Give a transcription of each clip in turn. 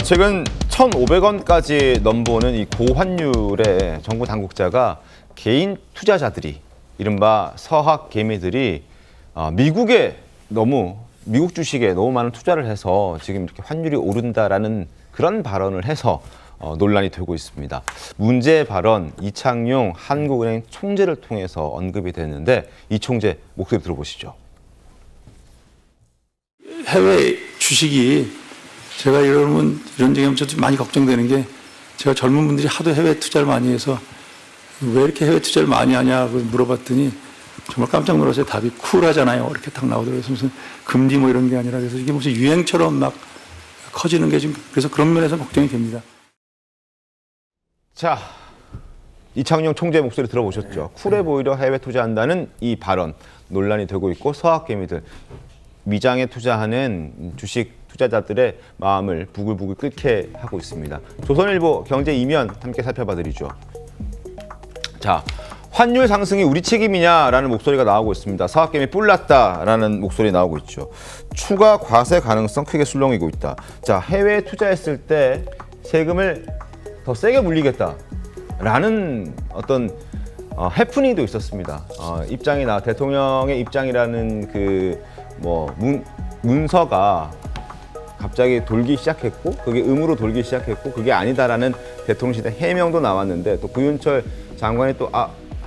최근 1,500원까지 넘보는 이 고환율에 정부 당국자가 개인 투자자들이 이른바 서학 개미들이 미국 주식에 너무 많은 투자를 해서 지금 이렇게 환율이 오른다라는 그런 발언을 해서 논란이 되고 있습니다. 문제 발언 이창용 한국은행 총재를 통해서 언급이 됐는데 이 총재 목소리 들어보시죠. 해외 주식이 제가 이런 얘기하면 좀 많이 걱정되는 게 제가 젊은 분들이 하도 해외 투자를 많이 해서 왜 이렇게 해외 투자를 많이 하냐고 물어봤더니 정말 깜짝 놀랐어요. 답이 쿨하잖아요. 이렇게 딱 나오더라고요. 무슨 금리 뭐 이런 게 아니라 그래서 이게 무슨 유행처럼 막 커지는 게 지금 그래서 그런 면에서 걱정이 됩니다. 자, 이창용 총재 목소리 들어보셨죠? 쿨해 보이려 해외 투자한다는 이 발언 논란이 되고 있고 서학개미들 미장에 투자하는 주식 투자자들의 마음을 부글부글 끓게 하고 있습니다. 조선일보 경제 이면 함께 살펴봐드리죠. 자, 환율 상승이 우리 책임이냐라는 목소리가 나오고 있습니다. 서학개미 뿔났다라는 목소리 나오고 있죠. 추가 과세 가능성 크게 술렁이고 있다. 자, 해외에 투자했을 때 세금을 더 세게 물리겠다라는 어떤 해프닝도 있었습니다. 대통령의 입장이라는 문서가 갑자기 돌기 시작했고 그게 음으로 돌기 시작했고 그게 아니다라는 대통령실의 해명도 나왔는데 또 구윤철 장관이 또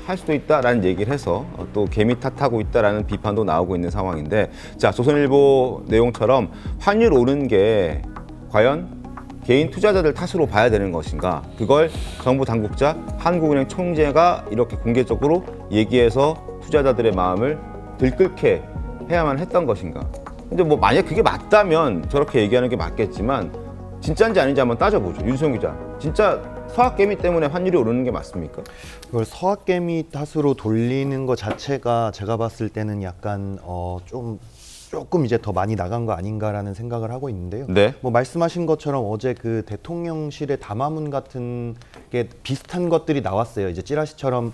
할 수도 있다라는 얘기를 해서 또 개미 탓하고 있다라는 비판도 나오고 있는 상황인데 자, 조선일보 내용처럼 환율 오른 게 과연 개인 투자자들 탓으로 봐야 되는 것인가? 그걸 정부 당국자 한국은행 총재가 이렇게 공개적으로 얘기해서 투자자들의 마음을 들끓게 해야만 했던 것인가? 근데 뭐 만약 그게 맞다면 저렇게 얘기하는 게 맞겠지만 진짜인지 아닌지 한번 따져보죠. 윤수영 기자. 진짜 서학개미 때문에 환율이 오르는 게 맞습니까? 그걸 서학개미 탓으로 돌리는 것 자체가 제가 봤을 때는 약간 조금 이제 더 많이 나간 거 아닌가라는 생각을 하고 있는데요. 네. 뭐 말씀하신 것처럼 어제 그 대통령실의 담화문 같은 게 비슷한 것들이 나왔어요. 이제 지라시처럼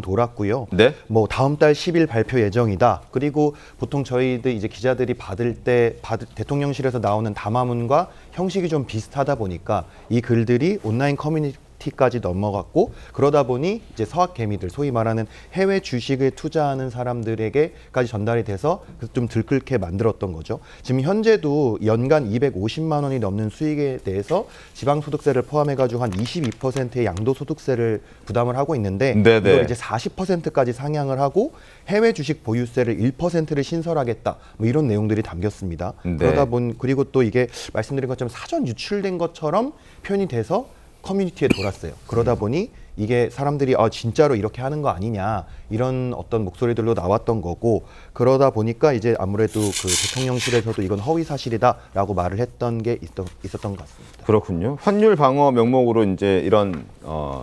돌았고요. 네. 뭐 다음 달 10일 발표 예정이다. 그리고 보통 저희들 이제 기자들이 받을 때 대통령실에서 나오는 담화문과 형식이 좀 비슷하다 보니까 이 글들이 온라인 커뮤니티까지 넘어갔고 그러다 보니 이제 서학개미들 소위 말하는 해외 주식에 투자하는 사람들에게까지 전달이 돼서 좀 들끓게 만들었던 거죠. 지금 현재도 연간 250만 원이 넘는 수익에 대해서 지방소득세를 포함해가지고 한 22%의 양도소득세를 부담을 하고 있는데 네네. 이걸 이제 40%까지 상향을 하고 해외 주식 보유세를 1%를 신설하겠다. 뭐 이런 내용들이 담겼습니다. 네. 그리고 또 이게 말씀드린 것처럼 사전 유출된 것처럼 표현이 돼서 커뮤니티에 돌았어요. 그러다 보니 이게 사람들이 진짜로 이렇게 하는 거 아니냐 이런 어떤 목소리들로 나왔던 거고 그러다 보니까 이제 아무래도 그 대통령실에서도 이건 허위 사실이다라고 말을 했던 게 있었던 것 같습니다. 그렇군요. 환율 방어 명목으로 이제 이런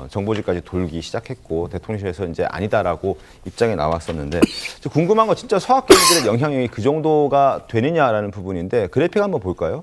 정보지까지 돌기 시작했고 대통령실에서 이제 아니다라고 입장이 나왔었는데 궁금한 건 진짜 서학개미들의 영향력이 그 정도가 되느냐라는 부분인데 그래픽 한번 볼까요?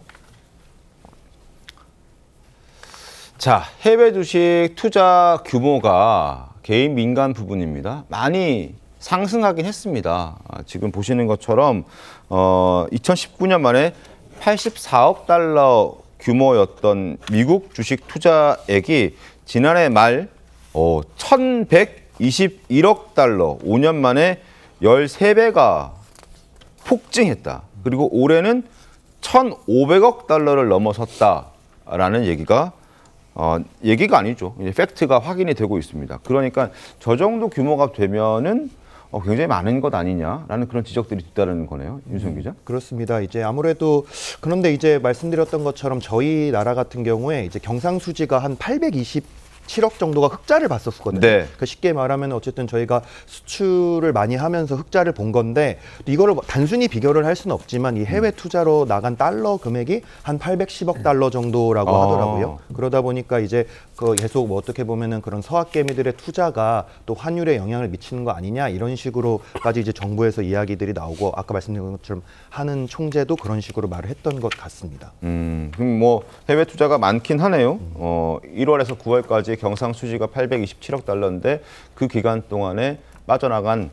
자, 해외 주식 투자 규모가 개인 민간 부분입니다. 많이 상승하긴 했습니다. 지금 보시는 것처럼 2019년 만에 84억 달러 규모였던 미국 주식 투자액이 지난해 말 1,121억 달러, 5년 만에 13배가 폭증했다. 그리고 올해는 1,500억 달러를 넘어섰다라는 얘기가 아니죠. 이제 팩트가 확인이 되고 있습니다. 그러니까 저 정도 규모가 되면은 굉장히 많은 것 아니냐라는 그런 지적들이 뒤따르는 거네요. 윤수영 기자. 그렇습니다. 이제 아무래도 그런데 이제 말씀드렸던 것처럼 저희 나라 같은 경우에 이제 경상수지가 한 827억 정도가 흑자를 봤었거든요. 네. 그러니까 쉽게 말하면 어쨌든 저희가 수출을 많이 하면서 흑자를 본 건데 이거를 단순히 비교를 할 수는 없지만 이 해외 투자로 나간 달러 금액이 한 810억 달러 정도라고 하더라고요. 그러다 보니까 이제 계속 뭐 어떻게 보면은 그런 서학개미들의 투자가 또 환율에 영향을 미치는 거 아니냐 이런 식으로까지 이제 정부에서 이야기들이 나오고 아까 말씀드린 것처럼 하는 총재도 그런 식으로 말을 했던 것 같습니다. 그럼 뭐 해외 투자가 많긴 하네요. 1월에서 9월까지 경상 수지가 827억 달러인데 그 기간 동안에 빠져나간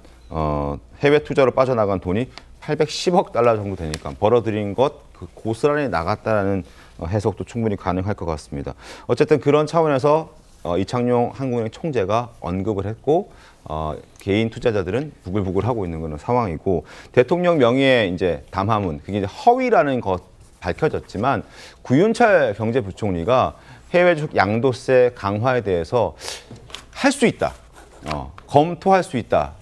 해외 투자로 빠져나간 돈이 810억 달러 정도 되니까 벌어들인 것 고스란히 나갔다라는 해석도 충분히 가능할 것 같습니다. 어쨌든 그런 차원에서 이창용 한국은행 총재가 언급을 했고 개인 투자자들은 부글부글하고 있는 그런 상황이고 대통령 명의의 이제 담화문 그게 이제 허위라는 것 밝혀졌지만 구윤철 경제부총리가 해외 주식 양도세 강화에 대해서 할 수 있다, 검토할 수 있다,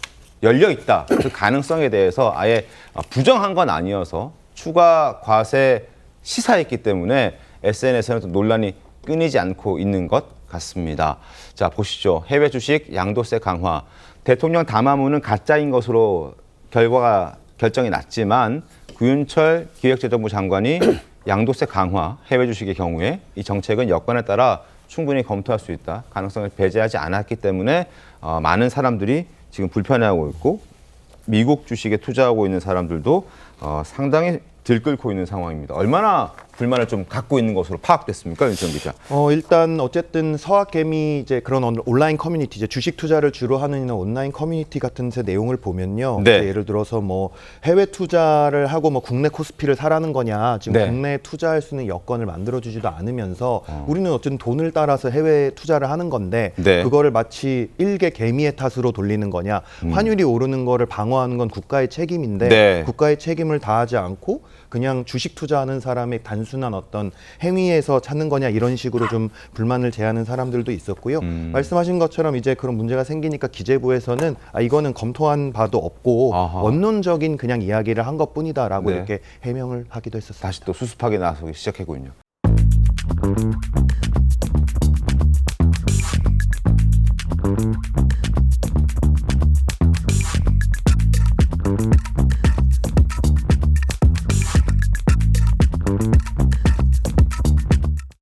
열려 있다 그 가능성에 대해서 아예 부정한 건 아니어서 추가 과세 시사했기 때문에 SNS에는 논란이 끊이지 않고 있는 것 같습니다. 자, 보시죠. 해외 주식 양도세 강화. 대통령 담화문은 가짜인 것으로 결정이 났지만 구윤철 기획재정부 장관이 양도세 강화, 해외 주식의 경우에 이 정책은 여건에 따라 충분히 검토할 수 있다. 가능성을 배제하지 않았기 때문에 많은 사람들이 지금 불편해하고 있고 미국 주식에 투자하고 있는 사람들도 상당히 들끓고 있는 상황입니다. 얼마나 불만을 좀 갖고 있는 것으로 파악됐습니까, 윤지영 기자? 일단 어쨌든 서학개미 이제 그런 온라인 커뮤니티, 이제 주식 투자를 주로 하는 온라인 커뮤니티 같은 데 내용을 보면요. 네. 이제 예를 들어서 뭐 해외 투자를 하고 뭐 국내 코스피를 사라는 거냐, 지금 네. 국내에 투자할 수 있는 여건을 만들어주지도 않으면서 우리는 어쨌든 돈을 따라서 해외 투자를 하는 건데 네. 그거를 마치 일개 개미의 탓으로 돌리는 거냐, 환율이 오르는 거를 방어하는 건 국가의 책임인데 네. 국가의 책임을 다하지 않고 그냥 주식 투자하는 사람의 단순한 어떤 행위에서 찾는 거냐 이런 식으로 좀 불만을 제하는 사람들도 있었고요. 말씀하신 것처럼 이제 그런 문제가 생기니까 기재부에서는 이거는 검토한 바도 없고 아하. 원론적인 그냥 이야기를 한 것뿐이다라고 네. 이렇게 해명을 하기도 했었습니다. 다시 또 수습하게 나서기 시작했군요.